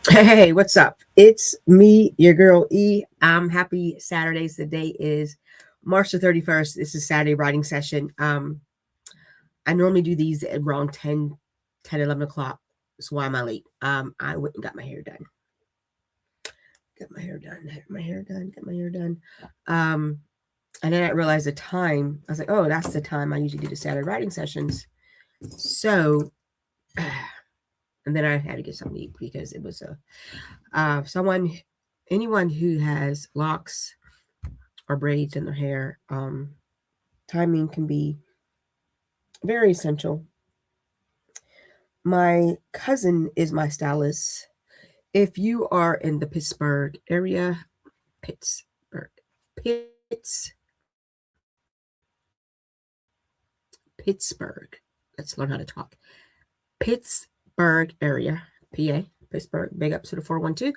Hey, what's up? It's me, your girl E. I'm happy Saturdays. The day is March the 31st. This is Saturday writing session. I normally do these at around 11 o'clock. So why am I late? I went and got my hair done. Got my hair done. Got my hair done. Got my hair done. Um, and then I realized the time. I was like, oh, that's the time I usually do the Saturday writing sessions. So, and then I had to get something to eat because it was anyone who has locks or braids in their hair, timing can be very essential. My cousin is my stylist. If you are in the Pittsburgh area, Pittsburgh, Pittsburgh. Let's learn how to talk. Pittsburgh area, PA, Pittsburgh. Big up to the 412.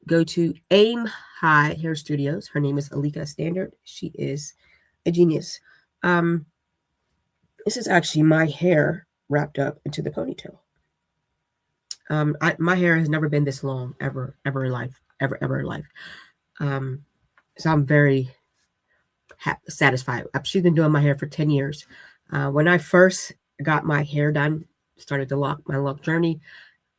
Go to Aim High Hair Studios. Her name is Alika Standard. She is a genius. This is actually my hair wrapped up into the ponytail. My hair has never been this long, ever in life, ever in life. So I'm very satisfied. She's been doing my hair for 10 years. When I first got my hair done, started my lock journey,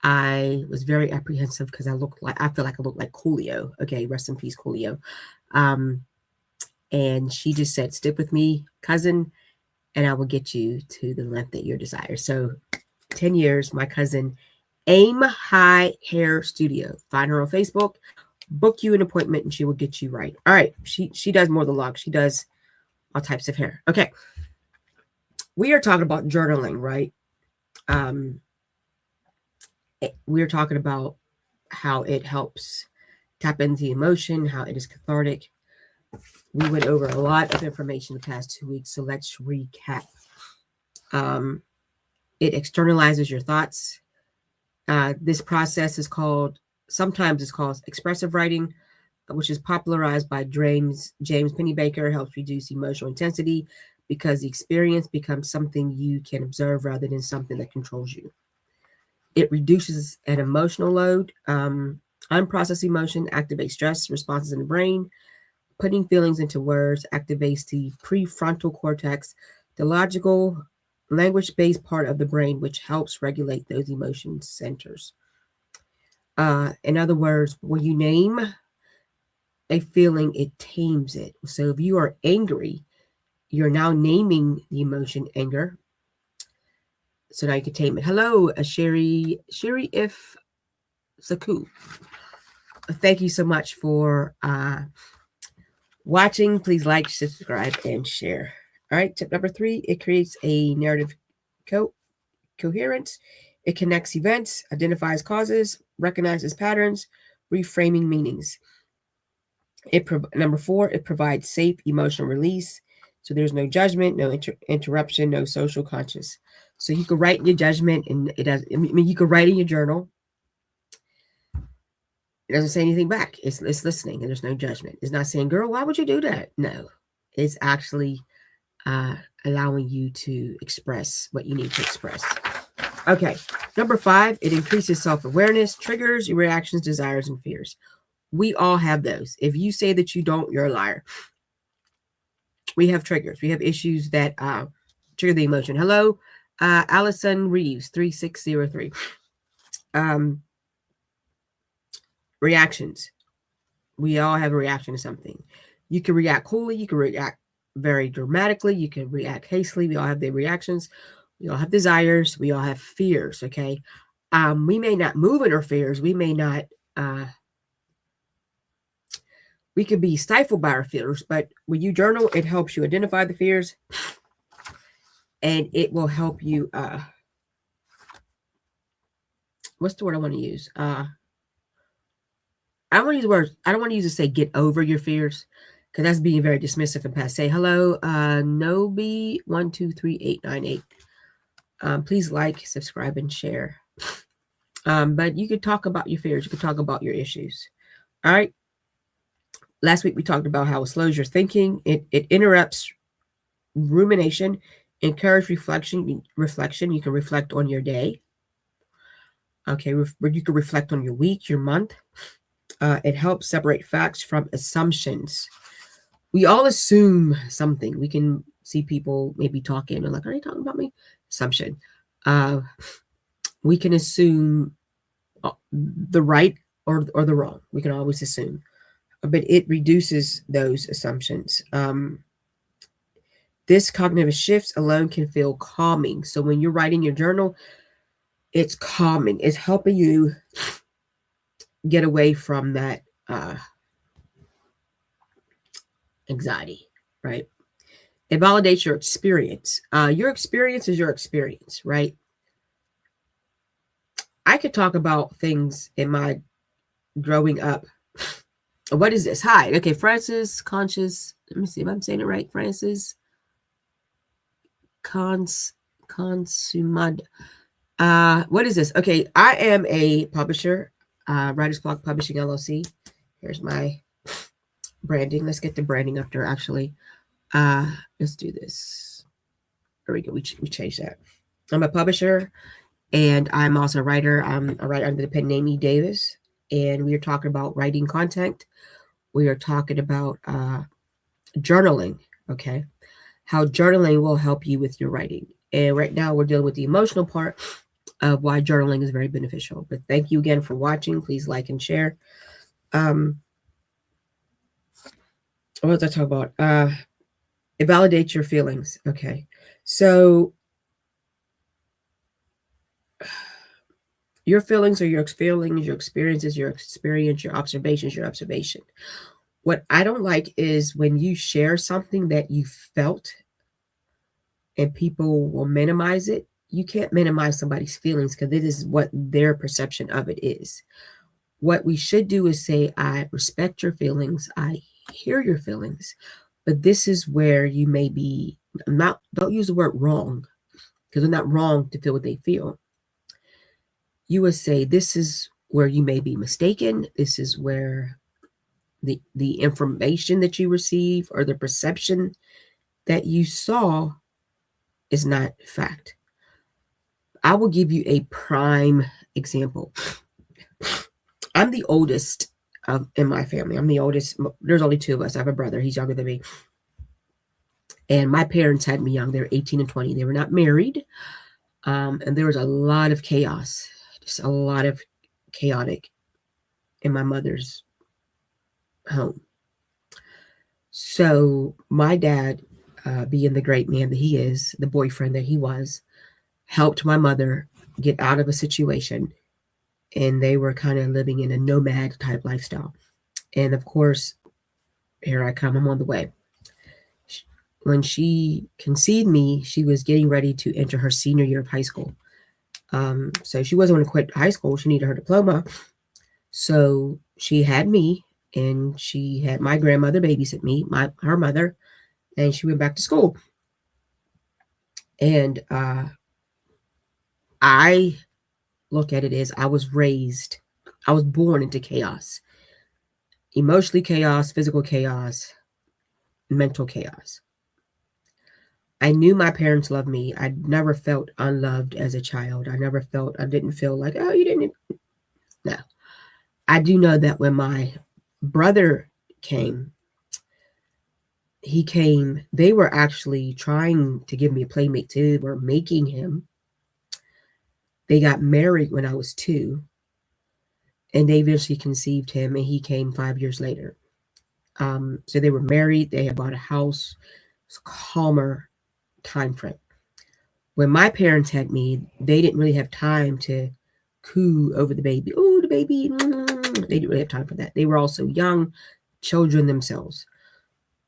I was very apprehensive because I feel like I look like Coolio. Okay, rest in peace, Coolio. And she just said, stick with me, cousin, and I will get you to the length that you desire. So 10 years, my cousin, Aim High Hair Studio. Find her on Facebook, book you an appointment, and she will get you right. All right, she does more than locks. She does all types of hair. Okay, we are talking about journaling, right? We're talking about how it helps tap into emotion, how it is cathartic. We went over a lot of information the past 2 weeks, so let's recap. It externalizes your thoughts. This process is sometimes it's called expressive writing, which is popularized by James Pennebaker, helps reduce emotional intensity because the experience becomes something you can observe rather than something that controls you. It reduces an emotional load. Unprocessed emotion activates stress responses in the brain. Putting feelings into words activates the prefrontal cortex, the logical, language-based part of the brain, which helps regulate those emotion centers. In other words, when you name a feeling, it tames it. So if you are angry, you're now naming the emotion anger. So now you can tame it. Hello, Sherry if Saku. Thank you so much for watching. Please like, subscribe, and share. All right, tip number 3, it creates a narrative coherence. It connects events, identifies causes, recognizes patterns, reframing meanings. Number 4, it provides safe emotional release. So there's no judgment, no interruption, no social conscious. So you can write your judgment, and it does. I mean, you can write in your journal. It doesn't say anything back. It's listening, and there's no judgment. It's not saying, "Girl, why would you do that?" No, it's actually allowing you to express what you need to express. Okay, number 5, it increases self-awareness, triggers your reactions, desires, and fears. We all have those. If you say that you don't, you're a liar. We have triggers. We have issues that trigger the emotion. Hello, Allison Reeves, 3603. Reactions. We all have a reaction to something. You can react coolly. You can react very dramatically. You can react hastily. We all have the reactions. We all have desires. We all have fears. Okay. We may not move in our fears. We may not. We could be stifled by our fears, but when you journal, it helps you identify the fears, and it will help you. What's the word I want to use? I don't want to use words. I don't want to use to say get over your fears, because that's being very dismissive and passe. Hello, Nobi123898. Please like, subscribe, and share. But you could talk about your fears. You could talk about your issues. All right. Last week we talked about how it slows your thinking. It interrupts rumination, encourage reflection. You can reflect on your day. Okay, where you can reflect on your week, your month. It helps separate facts from assumptions. We all assume something. We can see people maybe talking and like, are they talking about me? Assumption. We can assume the right or the wrong. We can always assume, but it reduces those assumptions. This cognitive shifts alone can feel calming. So when you're writing your journal, it's calming. It's helping you get away from that anxiety, right? It validates your experience. Your experience is your experience, right? I could talk about things in my growing up. What is this? Hi. Okay, Francis Conscious. Let me see if I'm saying it right. Francis Consumad. What is this? Okay, I am a publisher, Writer's Block Publishing LLC. Here's my branding. Let's get the branding up there, actually. Let's do this. There we go. We changed that. I'm a publisher, and I'm also a writer. I'm a writer under the pen name E. Davis, and we are talking about writing content. We are talking about journaling, okay? How journaling will help you with your writing. And right now we're dealing with the emotional part of why journaling is very beneficial. But thank you again for watching. Please like and share. What was I talking about? It validates your feelings. Okay. So your feelings are your feelings, your experiences, your experience, your observations, your observation. What I don't like is when you share something that you felt and people will minimize it. You can't minimize somebody's feelings because it is what their perception of it is. What we should do is say, I respect your feelings. I hear your feelings, but this is where you may be not, don't use the word wrong because they're not wrong to feel what they feel. You would say, this is where you may be mistaken. This is where the information that you receive or the perception that you saw is not fact. I will give you a prime example. I'm the oldest in my family. I'm the oldest. There's only two of us. I have a brother. He's younger than me. And my parents had me young. They were 18 and 20. They were not married. And there was a lot of chaos, just a lot of chaotic in my mother's home. So my dad, being the great man that he is, the boyfriend that he was, helped my mother get out of a situation. And they were kind of living in a nomad type lifestyle. And of course, here I come, I'm on the way. When she conceived me, she was getting ready to enter her senior year of high school. So she wasn't going to quit high school. She needed her diploma. So she had me, and she had my grandmother babysit me, her mother, and she went back to school. And I look at it as I was born into chaos. Emotionally chaos, physical chaos, mental chaos. I knew my parents loved me. I never felt unloved as a child. I didn't feel like, oh, you didn't. No. I do know that when my brother came, they were actually trying to give me a playmate too. They were making him. They got married when I was 2, and they eventually conceived him, and he came 5 years later. So they were married. They had bought a house. It's a calmer time frame. When my parents had me, they didn't really have time to coo over the baby. Oh, the baby. They didn't really have time for that. They were also young children themselves.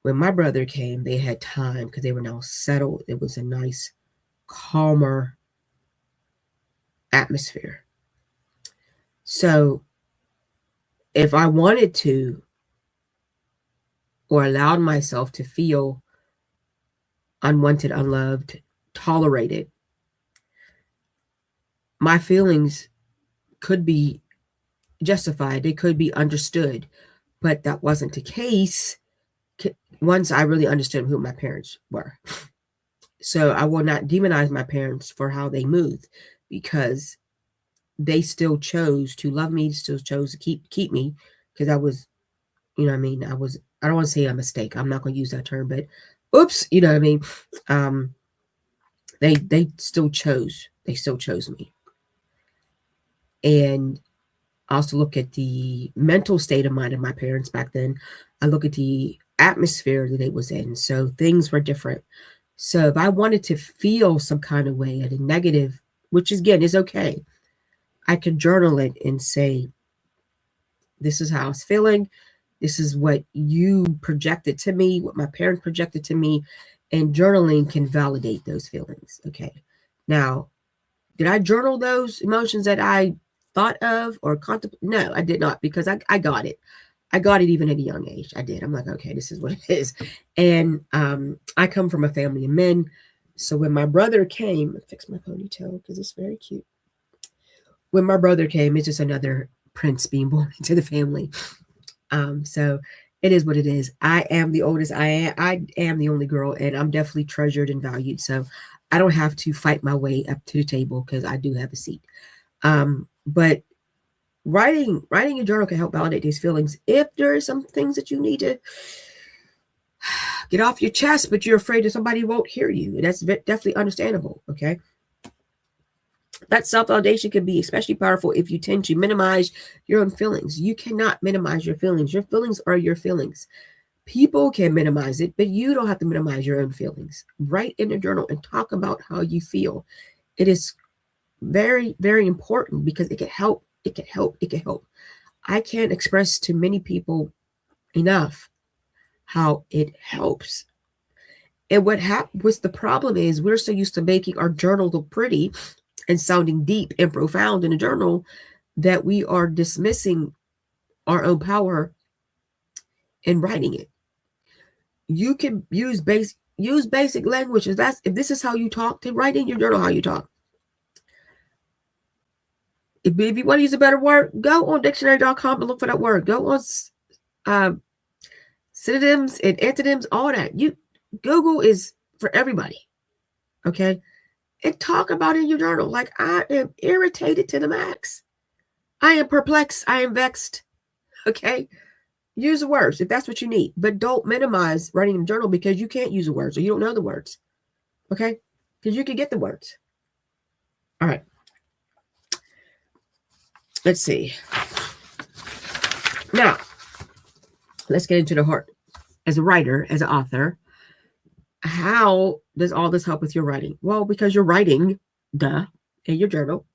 When my brother came, they had time because they were now settled. It was a nice, calmer atmosphere. So if I wanted to or allowed myself to feel unwanted, unloved, tolerated, my feelings could be justified. They could be understood, but that wasn't the case once I really understood who my parents were. So I will not demonize my parents for how they moved, because they still chose to love me, still chose to keep me, because I was, you know what I mean, I don't want to say a mistake. I'm not going to use that term, but oops, you know what I mean. They still chose. They still chose me. And I also look at the mental state of mind of my parents back then. I look at the atmosphere that they was in. So things were different. So if I wanted to feel some kind of way at a negative, which again is okay, I could journal it and say, this is how I was feeling. This is what you projected to me, what my parents projected to me. And journaling can validate those feelings. Okay. Now, did I journal those emotions that I thought of or contemplate? No, I did not, because I got it. I got it even at a young age. I did. I'm like, okay, this is what it is. And I come from a family of men. So when my brother came, fix my ponytail because it's very cute. When my brother came, it's just another prince being born into the family. So it is what it is. I am the oldest. I am the only girl, and I'm definitely treasured and valued. So I don't have to fight my way up to the table because I do have a seat. But writing a journal can help validate these feelings. If there are some things that you need to get off your chest, but you're afraid that somebody won't hear you, that's definitely understandable. Okay. That self-validation can be especially powerful if you tend to minimize your own feelings. You cannot minimize your feelings. Your feelings are your feelings. People can minimize it, but you don't have to minimize your own feelings. Write in a journal and talk about how you feel. It is very, very important because it can help. It can help. It can help. I can't express to many people enough how it helps. And what's the problem is we're so used to making our journal look pretty and sounding deep and profound in a journal that we are dismissing our own power in writing it. You can use basic language. If this is how you talk, then write in your journal how you talk. If you want to use a better word, go on dictionary.com and look for that word. Go on synonyms and antonyms, all that. Google is for everybody. Okay. And talk about it in your journal. Like, I am irritated to the max. I am perplexed. I am vexed. Okay. Use the words if that's what you need, but don't minimize writing in a journal because you can't use the words or you don't know the words. Okay. Because you can get the words. All right. Let's see. Now, let's get into the heart. As a writer, as an author, how does all this help with your writing? Well, because you're writing, in your journal,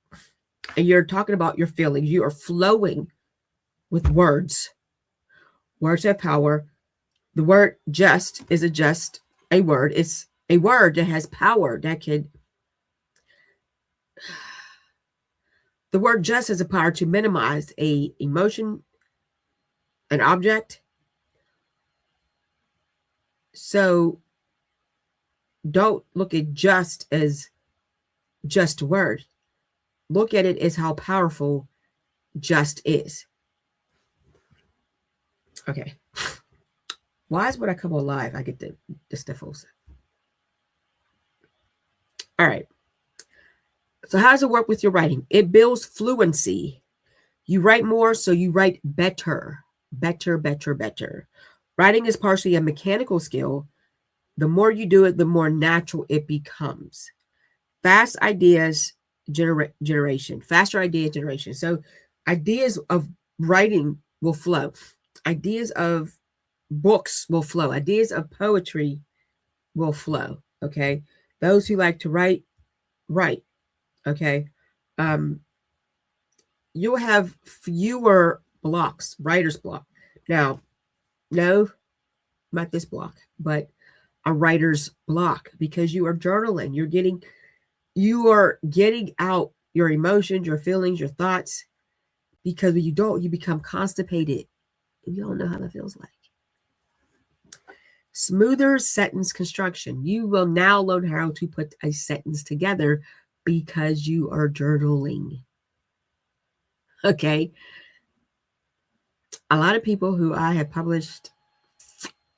and you're talking about your feelings. You are flowing with words. Words have power. The word just is just a word. It's a word that has power that can. The word just has a power to minimize a emotion, an object. So don't look at just as just a word. Look at it as how powerful just is. Okay. Why is when I come on live, I get the sniffles? All right. So how does it work with your writing? It builds fluency. You write more, so you write better. Better, better, better. Writing is partially a mechanical skill. The more you do it, the more natural it becomes. Fast ideas generation. Faster idea generation. So ideas of writing will flow. Ideas of books will flow. Ideas of poetry will flow. Okay. Those who like to write. Okay. You'll have fewer blocks, writer's block. Now, no, not this block, but a writer's block because you are journaling. You are getting out your emotions, your feelings, your thoughts, because when you don't, you become constipated. And you don't know how that feels like. Smoother sentence construction. You will now learn how to put a sentence together because you are journaling. Okay. A lot of people who I have published,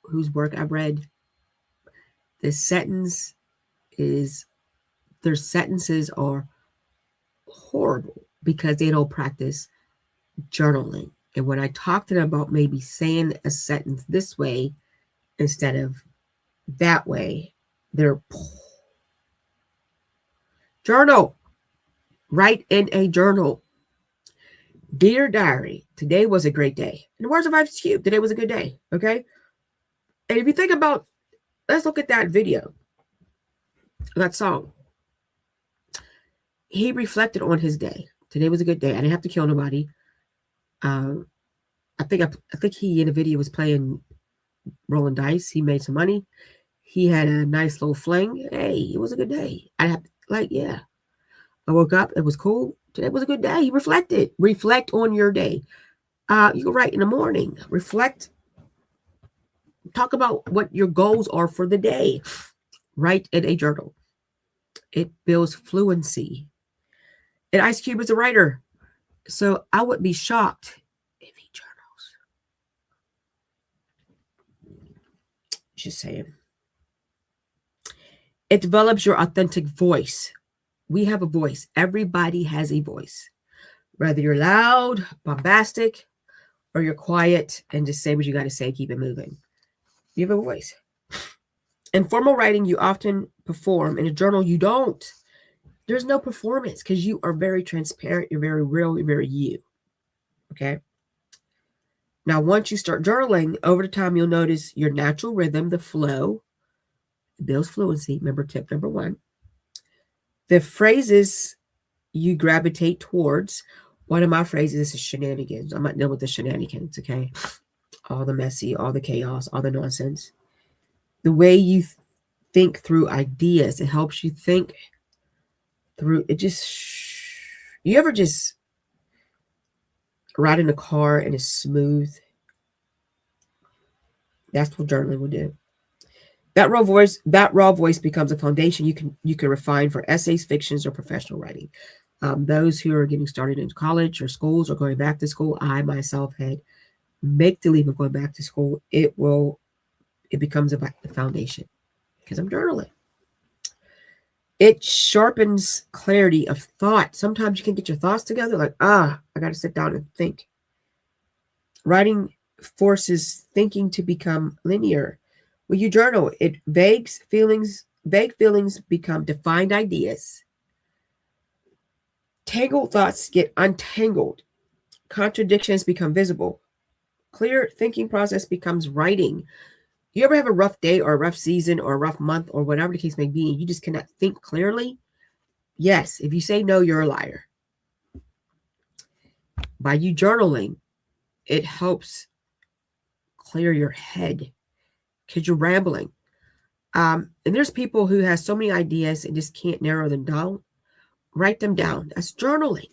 whose work I've read, their sentences are horrible. because they don't practice journaling. And when I talk to them about maybe saying a sentence this way instead of that way, they're journal. Write in a journal. Dear diary, today was a great day. In the words of Ice Cube, today was a good day. Okay. And if you think about, let's look at that video, that song. He reflected on his day. Today was a good day. I didn't have to kill nobody. I think he in the video was playing rolling dice. He made some money. He had a nice little fling. Hey, it was a good day. Yeah. I woke up. It was cool. Today was a good day. He reflected. Reflect on your day. You can write in the morning. Reflect. Talk about what your goals are for the day. Write in a journal. It builds fluency. And Ice Cube is a writer. So I would be shocked if he journals. Just saying. It develops your authentic voice. We have a voice. Everybody has a voice. Whether you're loud, bombastic, or you're quiet and just say what you got to say, keep it moving. You have a voice. In formal writing, you often perform. In a journal, you don't. There's no performance because you are very transparent. You're very real. You're very you. Okay? Now, once you start journaling, over the time, you'll notice your natural rhythm, the flow. It builds fluency. Remember tip number 1. The phrases you gravitate towards. One of my phrases is shenanigans. I'm not dealing with the shenanigans, okay? All the messy, all the chaos, all the nonsense. The way you think through ideas, it helps you think through it. You ever just ride in a car and it's smooth? That's what journaling will do. That raw voice becomes a foundation you can refine for essays, fictions, or professional writing. Those who are getting started in college or schools or going back to school, I myself had make the leap of going back to school. It becomes a foundation because I'm journaling. It sharpens clarity of thought. Sometimes you can get your thoughts together like, I got to sit down and think. Writing forces thinking to become linear. When you journal, vague feelings become defined ideas. Tangled thoughts get untangled. Contradictions become visible. Clear thinking process becomes writing. You ever have a rough day or a rough season or a rough month or whatever the case may be, and you just cannot think clearly? Yes, if you say no, you're a liar. By you journaling, it helps clear your head because you're rambling. And there's people who have so many ideas and just can't narrow them down. Write them down. That's journaling.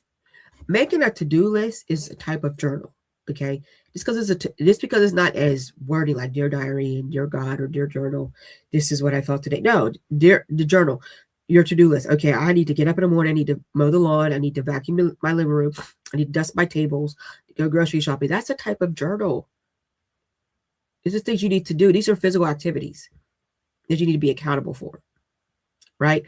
Making a to-do list is a type of journal. Okay, just because it's not as wordy like Dear Diary and Dear God or Dear Journal. This is what I felt today. No, the journal, your to-do list. Okay, I need to get up in the morning. I need to mow the lawn. I need to vacuum my living room. I need to dust my tables. Go grocery shopping. That's a type of journal. These are things you need to do. These are physical activities that you need to be accountable for, right?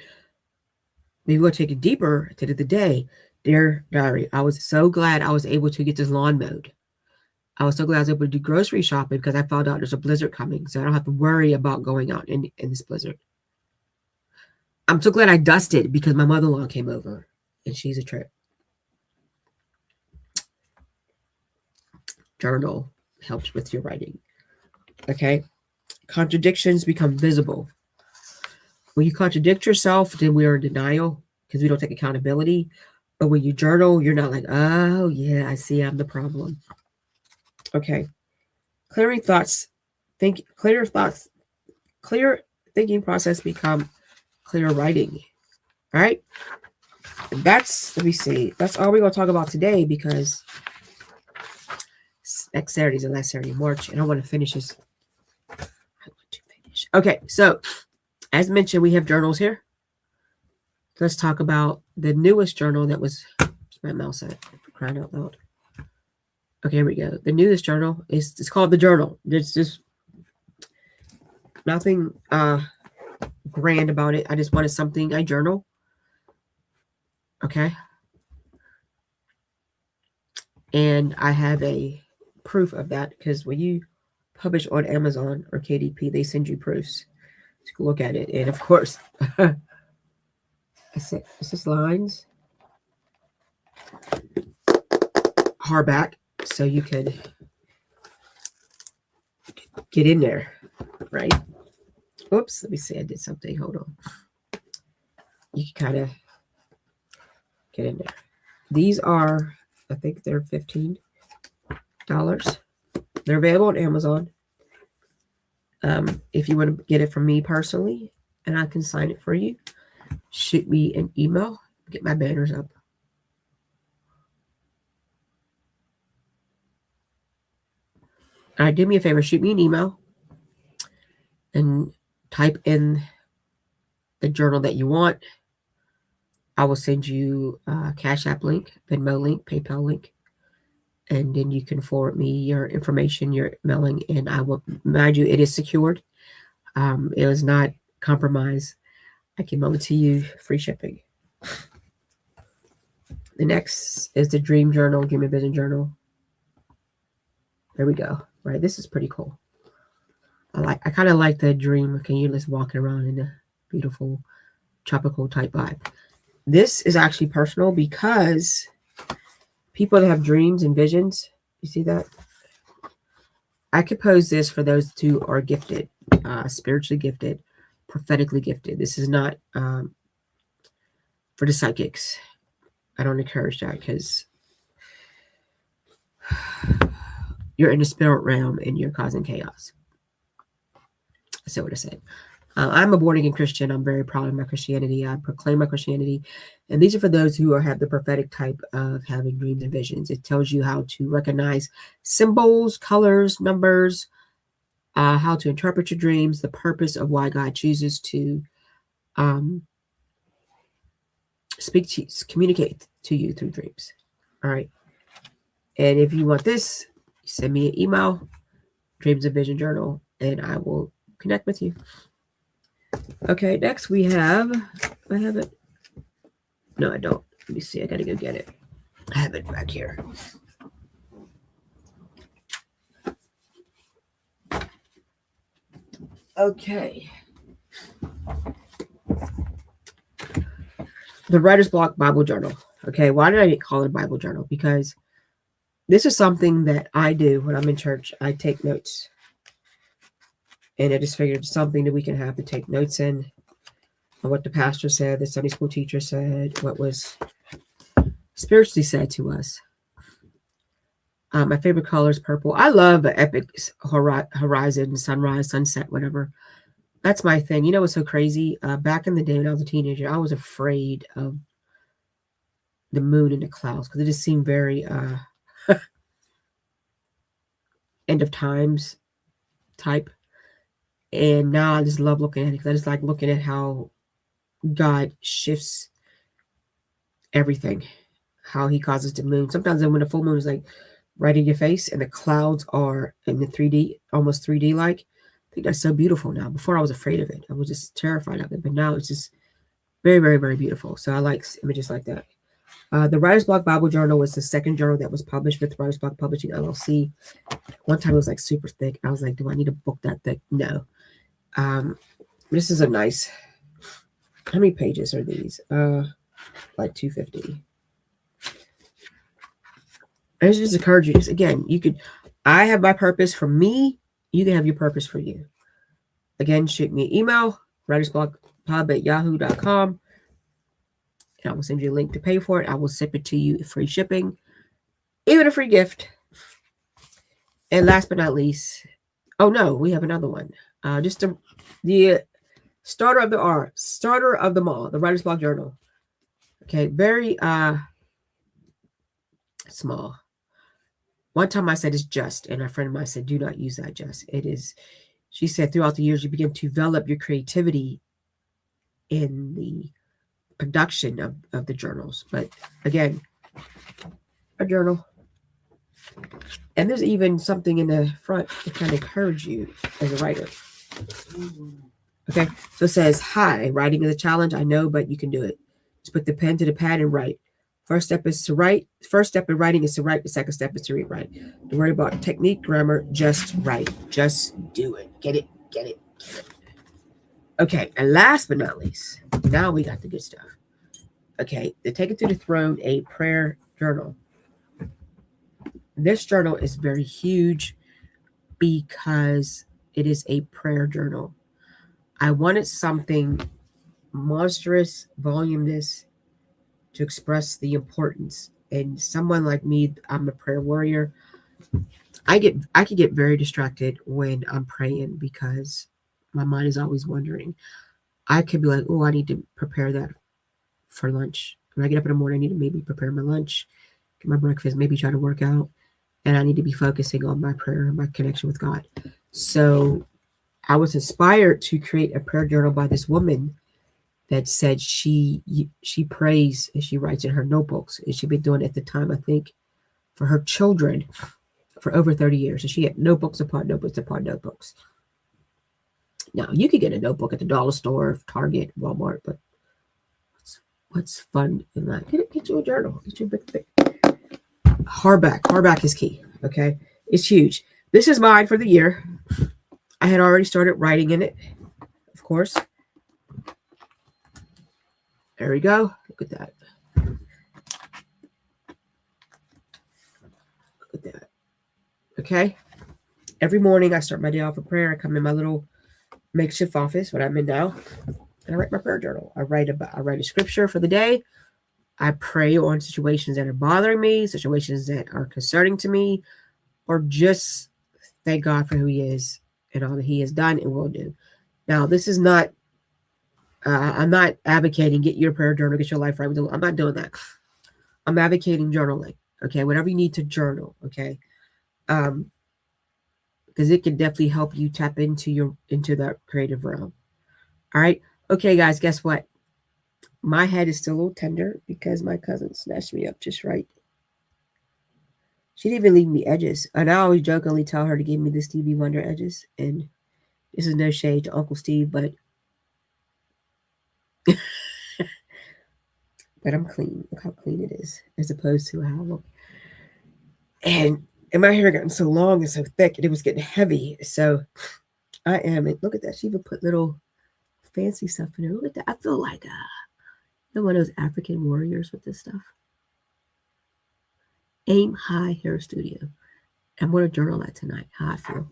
Maybe we'll take it deeper to the day. Dear Diary, I was so glad I was able to get this lawn mowed. I was so glad I was able to do grocery shopping because I found out there's a blizzard coming, so I don't have to worry about going out in this blizzard. I'm so glad I dusted because my mother-in-law came over, and she's a trip. Journal helps with your writing. Okay? Contradictions become visible. When you contradict yourself, then we are in denial because we don't take accountability. But when you journal, you're not like, oh, yeah, I see I'm the problem. Okay. Clear thinking process become clear writing. All right. And let me see. That's all we're going to talk about today because next Saturday is the last Saturday of March, and I want to finish this. Okay. So, as mentioned, we have journals here. Let's talk about the newest journal that was, my mouse at, for crying out loud. Okay, here we go. The newest journal it's called the Journal. There's just nothing grand about it. I just wanted something I journal. Okay. And I have a proof of that because when you publish on Amazon or KDP, they send you proofs. So you can look at it. And of course, it's just lines, hardback, so you could get in there, right? Oops, let me see. I did something. Hold on. You can kind of get in there. These are, I think they're $15. They're available on Amazon. If you want to get it from me personally, and I can sign it for you, shoot me an email. Get my banners up. All right, do me a favor. Shoot me an email and type in the journal that you want. I will send you a Cash App link, Venmo link, PayPal link, and then you can forward me your information, your mailing, and I will, mind you, it is secured. It was not compromised. I can mail it to you, free shipping. The next is the Dream Journal, Dream and Vision Journal. There we go. Right, this is pretty cool. I kind of like the dream. Can you just walking around in a beautiful tropical type vibe? This is actually personal because people that have dreams and visions, you see that? I compose this for those who are gifted, spiritually gifted, prophetically gifted. This is not for the psychics. I don't encourage that because you're in the spirit realm and you're causing chaos. I said what I said. I'm a born-again Christian. I'm very proud of my Christianity. I proclaim my Christianity. And these are for those who have the prophetic type of having dreams and visions. It tells you how to recognize symbols, colors, numbers, how to interpret your dreams, the purpose of why God chooses to speak to you, communicate to you through dreams. All right. And if you want this, send me an email, Dreams and Vision Journal, and I will connect with you. Okay, next we have, I have it. No, I don't. Let me see. I got to go get it. I have it back here. Okay. The Writer's Block Bible Journal. Okay, why did I call it a Bible Journal? Because this is something that I do when I'm in church. I take notes. And I just figured something that we can have to take notes in. What the pastor said, the Sunday school teacher said, what was spiritually said to us. My favorite color is purple. I love epic horizon, sunrise, sunset, whatever. That's my thing. You know what's so crazy? Back in the day when I was a teenager, I was afraid of the moon and the clouds because it just seemed very end of times type. And now I just love looking at it because I just like looking at how God shifts everything, how he causes the moon. Sometimes when the full moon is like right in your face and the clouds are in the 3D, almost 3D like, I think that's so beautiful now. Before I was afraid of it. I was just terrified of it. But now it's just very, very, very beautiful. So I like images like that. The Writer's Block Bible Journal was the second journal that was published with Writer's Block Publishing LLC. One time it was like super thick. I was like, do I need a book that thick? No. This is a nice, how many pages are these? Like 250. I just encourage you, again, you could, I have my purpose for me. You can have your purpose for you. Again, shoot me an email, writersblockpub@yahoo.com. And I will send you a link to pay for it. I will ship it to you, free shipping, even a free gift. And last but not least, oh no, we have another one. Just the starter of them all, the Writer's Block Journal. Okay, very small. One time I said it's just, and a friend of mine said, do not use that just. It is, she said, throughout the years, you begin to develop your creativity in the production of the journals. But again, a journal. And there's even something in the front to kind of encourage you as a writer. Okay, so it says, hi, writing is a challenge, I know, but you can do it. Just put the pen to the pad and write. First step is to write. First step in writing is to write. The second step is to read right. Don't worry about technique, grammar. Just write. Just do it. Get it. Get it. Get it. Okay. And last but not least, now we got the good stuff. Okay. The Take It to the Throne, a prayer journal. This journal is very huge because it is a prayer journal. I wanted something monstrous, voluminous to express the importance. And someone like me, I'm a prayer warrior. I could get very distracted when I'm praying because my mind is always wandering. I could be like, oh, I need to prepare that for lunch. When I get up in the morning, I need to maybe prepare my lunch, get my breakfast, maybe try to work out. And I need to be focusing on my prayer, my connection with God. So I was inspired to create a prayer journal by this woman that said she prays and she writes in her notebooks. And she'd been doing it at the time, I think, for her children for over 30 years. And she had notebooks upon notebooks upon notebooks. Now, you could get a notebook at the dollar store, Target, Walmart, but what's fun in that? Get you a journal. Get you a big thing. Hardback is key, okay? It's huge. This is mine for the year. I had already started writing in it, of course. There we go. Look at that. Look at that. Okay. Every morning I start my day off with prayer. I come in my little makeshift office, what I'm in now, and I write my prayer journal. I write a scripture for the day. I pray on situations that are bothering me, situations that are concerning to me, or just thank God for who He is and all that He has done and will do. Now, this is not, I'm not advocating get your prayer journal, get your life right. I'm not doing that. I'm advocating journaling, okay? Whatever you need to journal, okay? Because it can definitely help you tap into that creative realm. All right? Okay, guys, guess what? My head is still a little tender because my cousin snatched me up just right. She didn't even leave me edges. And I always jokingly tell her to give me the Stevie Wonder edges. And this is no shade to Uncle Steve, but I'm clean. Look how clean it is, as opposed to how I look. And my hair gotten so long and so thick, and it was getting heavy. So I am. And look at that. She even put little fancy stuff in there. Look at that. I feel like one of those African warriors with this stuff. Aim High Hair Studio. I'm going to journal that tonight, how I feel.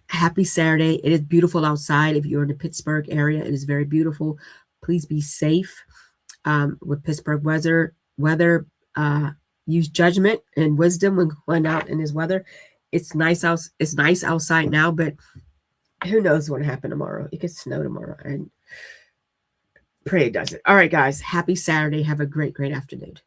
Happy Saturday. It is beautiful outside. If you're in the Pittsburgh area, it is very beautiful. Please be safe with Pittsburgh weather. Use judgment and wisdom when going out in this weather. It's nice outside now, but who knows what will happen tomorrow. It could snow tomorrow, and pray it doesn't. All right, guys. Happy Saturday. Have a great, great afternoon.